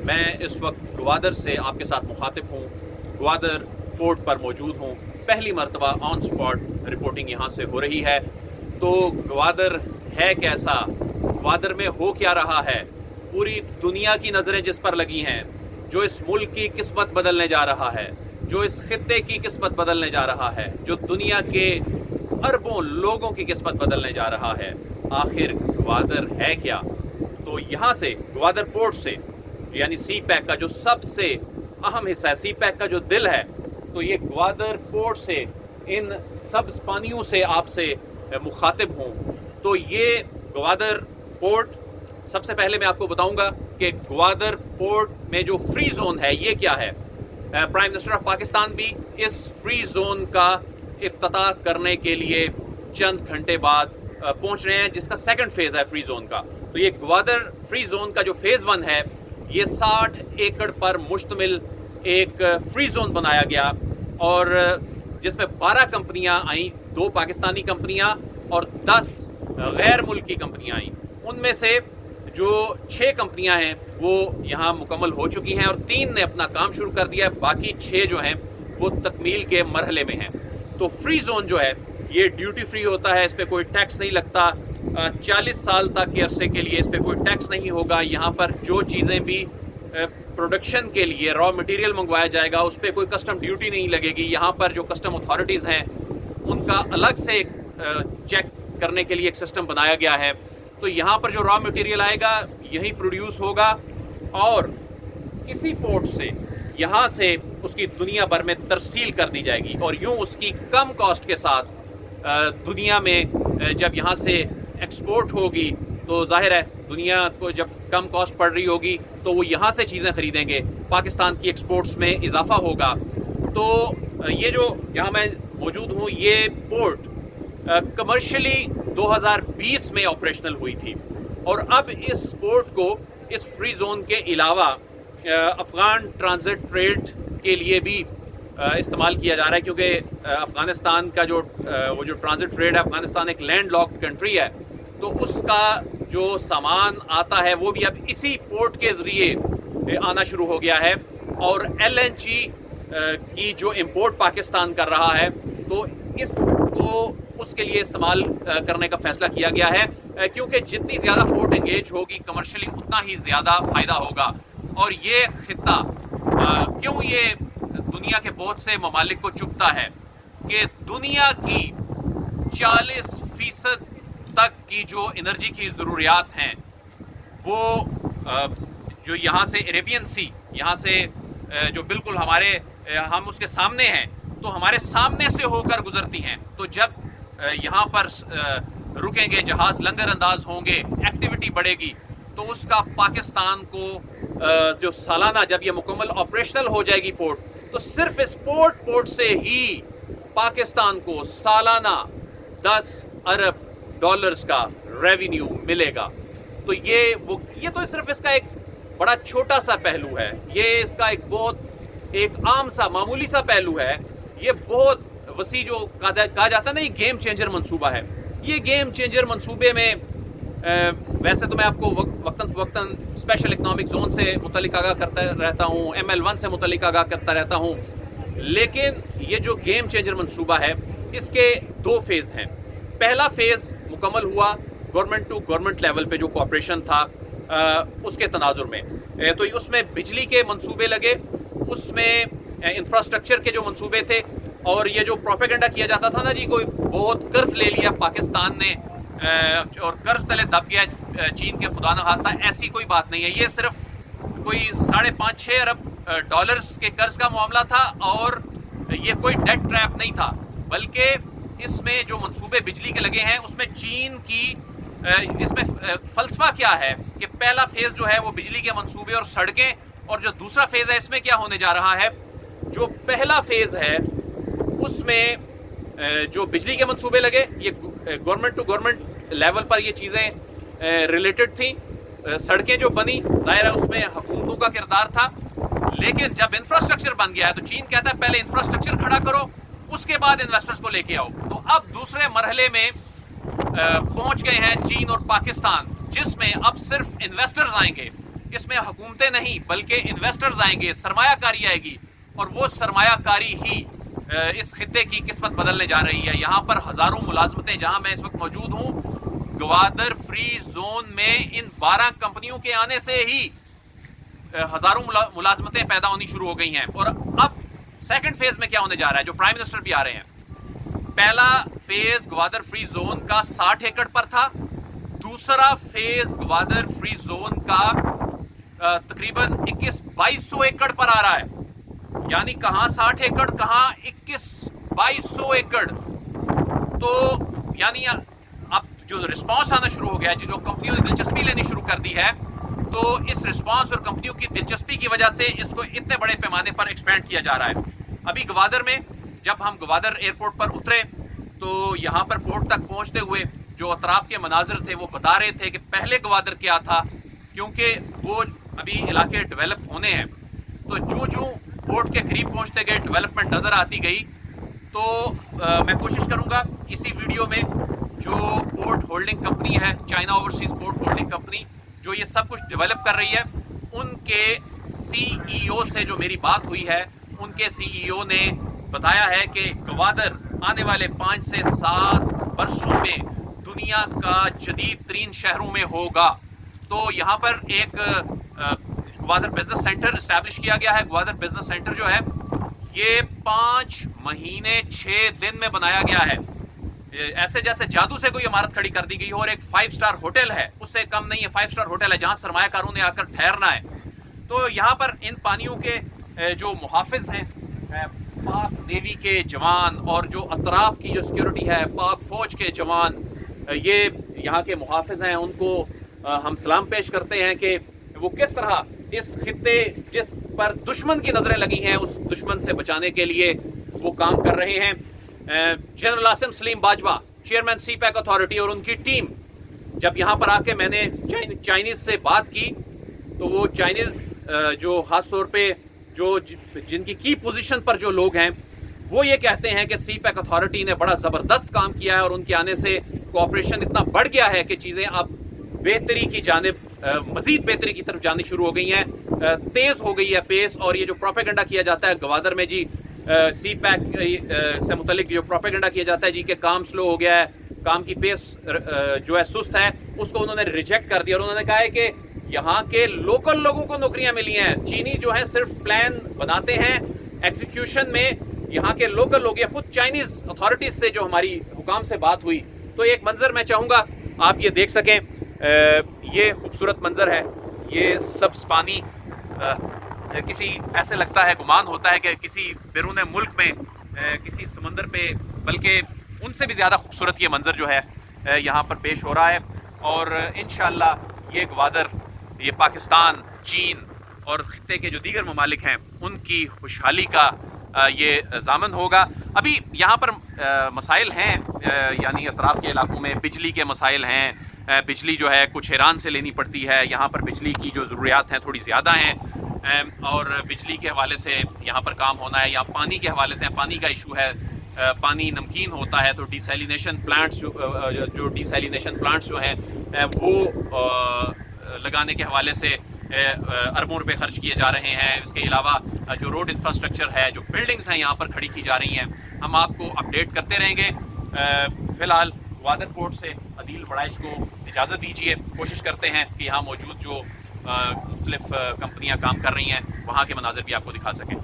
میں اس وقت گوادر سے آپ کے ساتھ مخاطب ہوں، گوادر پورٹ پر موجود ہوں۔ پہلی مرتبہ آن سپاٹ رپورٹنگ یہاں سے ہو رہی ہے۔ تو گوادر ہے کیسا، گوادر میں ہو کیا رہا ہے، پوری دنیا کی نظریں جس پر لگی ہیں، جو اس ملک کی قسمت بدلنے جا رہا ہے، جو اس خطے کی قسمت بدلنے جا رہا ہے، جو دنیا کے اربوں لوگوں کی قسمت بدلنے جا رہا ہے، آخر گوادر ہے کیا؟ تو یہاں سے گوادر پورٹ سے، یعنی سی پیک کا جو سب سے اہم حصہ ہے، سی پیک کا جو دل ہے، تو یہ گوادر پورٹ سے ان سبز پانیوں سے آپ سے مخاطب ہوں۔ تو یہ گوادر پورٹ، سب سے پہلے میں آپ کو بتاؤں گا کہ گوادر پورٹ میں جو فری زون ہے یہ کیا ہے۔ پرائم منسٹر آف پاکستان بھی اس فری زون کا افتتاح کرنے کے لیے چند گھنٹے بعد پہنچ رہے ہیں، جس کا سیکنڈ فیز ہے فری زون کا۔ تو یہ گوادر فری زون کا جو فیز 1 ہے، یہ 60 ایکڑ پر مشتمل ایک فری زون بنایا گیا، اور جس میں 12 کمپنیاں آئیں، 2 پاکستانی کمپنیاں اور 10 غیر ملکی کمپنیاں آئیں۔ ان میں سے جو 6 کمپنیاں ہیں وہ یہاں مکمل ہو چکی ہیں اور 3 نے اپنا کام شروع کر دیا ہے، باقی 6 جو ہیں وہ تکمیل کے مرحلے میں ہیں۔ تو فری زون جو ہے یہ ڈیوٹی فری ہوتا ہے، اس پہ کوئی ٹیکس نہیں لگتا، 40 سال تک کے عرصے کے لیے اس پہ کوئی ٹیکس نہیں ہوگا۔ یہاں پر جو چیزیں بھی پروڈکشن کے لیے را مٹیریل منگوایا جائے گا اس پہ کوئی کسٹم ڈیوٹی نہیں لگے گی۔ یہاں پر جو کسٹم اتھارٹیز ہیں ان کا الگ سے ایک چیک کرنے کے لیے ایک سسٹم بنایا گیا ہے۔ تو یہاں پر جو را مٹیریل آئے گا یہیں پروڈیوس ہوگا، اور اسی پورٹ سے یہاں سے اس کی دنیا بھر میں ترسیل کر دی جائے گی، اور یوں اس کی کم کاسٹ کے ساتھ دنیا میں جب یہاں سے ایکسپورٹ ہوگی تو ظاہر ہے دنیا کو جب کم کاسٹ پڑ رہی ہوگی تو وہ یہاں سے چیزیں خریدیں گے، پاکستان کی ایکسپورٹس میں اضافہ ہوگا۔ تو یہ جو جہاں میں موجود ہوں یہ پورٹ کمرشلی 2020 میں آپریشنل ہوئی تھی، اور اب اس پورٹ کو اس فری زون کے علاوہ افغان ٹرانزٹ ٹریڈ کے لیے بھی استعمال کیا جا رہا ہے، کیونکہ افغانستان کا وہ جو ٹرانزٹ ٹریڈ ہے، افغانستان ایک لینڈ لاک کنٹری ہے، تو اس کا جو سامان آتا ہے وہ بھی اب اسی پورٹ کے ذریعے آنا شروع ہو گیا ہے، اور LNG کی جو امپورٹ پاکستان کر رہا ہے تو اس کو اس کے لیے استعمال کرنے کا فیصلہ کیا گیا ہے، کیونکہ جتنی زیادہ پورٹ انگیج ہوگی کمرشلی اتنا ہی زیادہ فائدہ ہوگا۔ اور یہ خطہ کیوں یہ دنیا کے بہت سے ممالک کو چبھتا ہے کہ دنیا کی 40% تک کی جو انرجی کی ضروریات ہیں وہ جو یہاں سے عربین سی، یہاں سے جو بالکل ہم اس کے سامنے ہیں، تو ہمارے سامنے سے ہو کر گزرتی ہیں۔ تو جب یہاں پر رکیں گے جہاز، لنگر انداز ہوں گے، ایکٹیویٹی بڑھے گی، تو اس کا پاکستان کو جو سالانہ جب یہ مکمل آپریشنل ہو جائے گی پورٹ، تو صرف اس پورٹ سے ہی پاکستان کو سالانہ 10 ارب ڈالرز کا ریونیو ملے گا۔ تو یہ تو صرف اس کا ایک بڑا چھوٹا سا پہلو ہے، یہ اس کا ایک عام سا معمولی سا پہلو ہے۔ یہ بہت وسیع جو کہا جاتا ہے نا، یہ گیم چینجر منصوبہ ہے۔ یہ گیم چینجر منصوبے میں ویسے تو میں آپ کو وقتاً فوقتاً اسپیشل اکنامک زون سے متعلق آگاہ کرتا رہتا ہوں، ML1 سے متعلق آگاہ کرتا رہتا ہوں، لیکن یہ جو گیم چینجر منصوبہ ہے اس کے 2 فیز ہیں۔ پہلا فیز مکمل ہوا گورنمنٹ ٹو گورنمنٹ لیول پہ جو کوآپریشن تھا اس کے تناظر میں، تو اس میں بجلی کے منصوبے لگے، اس میں انفراسٹرکچر کے جو منصوبے تھے، اور یہ جو پروپیگنڈا کیا جاتا تھا نا جی کوئی بہت قرض لے لیا پاکستان نے اور قرض تلے دب گیا چین کے خدا نخواستہ، ایسی کوئی بات نہیں ہے۔ یہ صرف کوئی 5.5-6 ارب ڈالرز کے قرض کا معاملہ تھا، اور یہ کوئی ڈیٹ ٹریپ نہیں تھا، بلکہ اس میں جو منصوبے بجلی کے لگے ہیں اس میں چین کی اس میں فلسفہ کیا ہے کہ پہلا فیز جو ہے وہ بجلی کے منصوبے اور سڑکیں، اور جو دوسرا فیز ہے اس میں کیا ہونے جا رہا ہے، جو پہلا فیز ہے اس میں جو بجلی کے منصوبے لگے، یہ گورنمنٹ ٹو گورنمنٹ لیول پر یہ چیزیں ریلیٹڈ تھیں۔ سڑکیں جو بنی ظاہر ہے اس میں حکومتوں کا کردار تھا، لیکن جب انفراسٹرکچر بن گیا ہے تو چین کہتا ہے پہلے انفراسٹرکچر کھڑا کرو، اس کے بعد انویسٹرز کو لے کے آؤ۔ تو اب دوسرے مرحلے میں پہنچ گئے ہیں چین اور پاکستان، جس میں اب صرف انویسٹرز آئیں گے، اس میں حکومتیں نہیں بلکہ انویسٹرز آئیں گے, سرمایہ کاری آئے گی, اور وہ سرمایہ کاری ہی اس خطے کی قسمت بدلنے جا رہی ہے. یہاں پر ہزاروں ملازمتیں, جہاں میں اس وقت موجود ہوں گوادر فری زون میں, ان 12 کمپنیوں کے آنے سے ہی ہزاروں ملازمتیں پیدا ہونی شروع ہو گئی ہیں. اور اب سیکنڈ فیز میں کیا ہونے جا رہا ہے, جو پرائم منسٹر بھی آ رہے ہیں. پہلا فیز گوادر فری زون کا 60 ایکڑ پر تھا, دوسرا فیز گوادر فری زون کا تقریباً 21-2200 ایکڑ پر آ رہا ہے. یعنی کہاں 60 ایکڑ, کہاں 21-2200 ایکڑ. تو یعنی اب جو رسپانس آنا شروع ہو گیا ہے, جو کمپنیوں نے دلچسپی لینی شروع کر دی ہے, تو اس رسپانس اور کمپنیوں کی دلچسپی کی وجہ سے اس کو اتنے بڑے پیمانے پر ایکسپینڈ کیا جا رہا ہے. ابھی گوادر میں جب ہم گوادر ایئرپورٹ پر اترے تو یہاں پر پورٹ تک پہنچتے ہوئے جو اطراف کے مناظر تھے وہ بتا رہے تھے کہ پہلے گوادر کیا تھا, کیونکہ وہ ابھی علاقے ڈیولپ ہونے ہیں. تو جو پورٹ کے قریب پہنچتے گئے ڈیولپمنٹ نظر آتی گئی. تو میں کوشش کروں گا اسی ویڈیو میں جو پورٹ ہولڈنگ کمپنی ہے, China overseas port holding company, جو یہ سب کچھ ڈیولپ کر رہی ہے, ان کے سی ای او سے جو میری بات ہوئی ہے, ان کے سی ای او نے بتایا ہے کہ گوادر آنے والے 5 سے 7 برسوں میں دنیا کا جدید ترین شہروں میں ہوگا. تو یہاں پر ایک گوادر بزنس سینٹر اسٹیبلش کیا گیا ہے. گوادر بزنس سینٹر جو ہے یہ 5 مہینے 6 دن میں بنایا گیا ہے. ایسے جیسے جادو سے کوئی عمارت کھڑی کر دی گئی ہو, اور ایک 5 سٹار ہوٹل ہے, اس سے کم نہیں ہے. 5 سٹار ہوٹل ہے جہاں سرمایہ کاروں نے آ کر ٹھہرنا ہے. تو یہاں پر ان پانیوں کے جو محافظ ہیں, پاک نیوی کے جوان, اور جو اطراف کی جو سیکیورٹی ہے, پاک فوج کے جوان, یہ یہاں کے محافظ ہیں. ان کو ہم سلام پیش کرتے ہیں کہ وہ کس طرح اس خطے جس پر دشمن کی نظریں لگی ہیں, اس دشمن سے بچانے کے لیے وہ کام کر رہے ہیں. General Asim Saleem Bajwa, chairman CPEC authority, اور ان کی ٹیم, جب یہاں پر آ کے میں نے چائنیز سے بات کی تو وہ چائنیز جو خاص طور پہ جو جن کی پوزیشن پر جو لوگ ہیں, وہ یہ کہتے ہیں کہ سی پیک اتھارٹی نے بڑا زبردست کام کیا ہے, اور ان کے آنے سے کوآپریشن اتنا بڑھ گیا ہے کہ چیزیں اب بہتری کی جانب, مزید بہتری کی طرف جانی شروع ہو گئی ہیں, تیز ہو گئی ہے پیس. اور یہ جو پروپیگنڈا کیا جاتا ہے گوادر میں جی, سی پیک سے متعلق جو پروپیگنڈا کیا جاتا ہے جی کہ کام سلو ہو گیا ہے, کام کی پیس جو ہے سست ہے, اس کو انہوں نے ریجیکٹ کر دیا. اور انہوں نے کہا ہے کہ یہاں کے لوکل لوگوں کو نوکریاں ملی ہیں. چینی جو ہیں صرف پلان بناتے ہیں, ایگزیکیوشن میں یہاں کے لوکل لوگ, یا خود چائنیز اتھارٹیز سے جو ہماری حکام سے بات ہوئی, تو ایک منظر میں چاہوں گا آپ یہ دیکھ سکیں. یہ خوبصورت منظر ہے, یہ سبز پانی, کسی ایسے لگتا ہے, گمان ہوتا ہے کہ کسی بیرون ملک میں کسی سمندر پہ, بلکہ ان سے بھی زیادہ خوبصورت یہ منظر جو ہے یہاں پر پیش ہو رہا ہے. اور انشاءاللہ یہ گوادر, یہ پاکستان, چین اور خطے کے جو دیگر ممالک ہیں ان کی خوشحالی کا یہ ضامن ہوگا. ابھی یہاں پر مسائل ہیں, یعنی اطراف کے علاقوں میں بجلی کے مسائل ہیں. بجلی جو ہے کچھ ایران سے لینی پڑتی ہے. یہاں پر بجلی کی جو ضروریات ہیں تھوڑی زیادہ ہیں, اور بجلی کے حوالے سے یہاں پر کام ہونا ہے. یا پانی کے حوالے سے پانی کا ایشو ہے, پانی نمکین ہوتا ہے تو ڈیسیلینیشن پلانٹس جو ڈیسیلینیشن پلانٹس جو ہیں وہ لگانے کے حوالے سے اربوں روپے خرچ کیے جا رہے ہیں. اس کے علاوہ جو روڈ انفراسٹرکچر ہے, جو بلڈنگز ہیں یہاں پر کھڑی کی جا رہی ہیں, ہم آپ کو اپڈیٹ کرتے رہیں گے. فی الحال گوادر پورٹ سے عدیل وڑائچ کو اجازت دیجیے. کوشش کرتے ہیں کہ یہاں موجود جو مختلف کمپنیاں کام کر رہی ہیں وہاں کے مناظر بھی آپ کو دکھا سکیں.